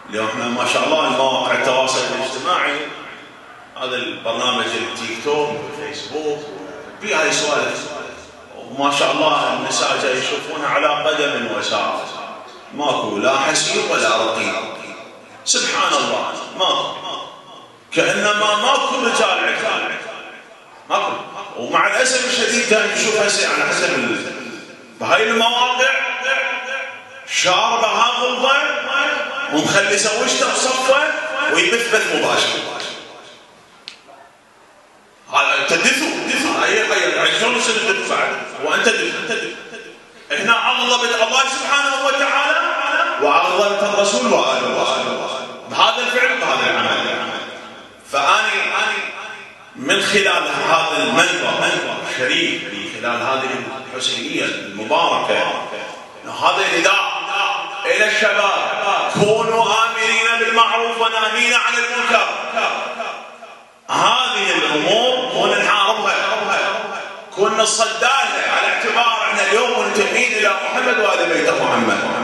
اليوم احنا ما شاء الله المواقع التواصل الاجتماعي، هذا البرنامج التيك توك والفيسبوك في هاي سوالف، وما شاء الله النساء جاي يشوفونها على قدم وساق، ماكو لا حسيب ولا رقيب، سبحان الله ماكو، كأنما ماكو رجال عدل، ماكو. ومع الأسف الشديد جاي نشوف هسه على حسب بهاي المواقع شاربة غلظة ومخلي زوجته بصفه ويبث بث مباشر. هذا تدثوا هاي شلون يصير الدث بعد؟ وانت دث هنا عظمت الله سبحانه وتعالى وعظمت الرسول وآله بهذا الفعل بهذا العمل. فاني من خلال هذا المنبر الشريف، من خلال هذه الحسينيه المباركه، هذا النداء الى الشباب: كونوا آمرين بالمعروف وناهين عن المنكر. هذه الامور كنا نحاربها، كنا نصدى لها، على اعتبار احنا اليوم منتمين الى محمد وآل بيت محمد.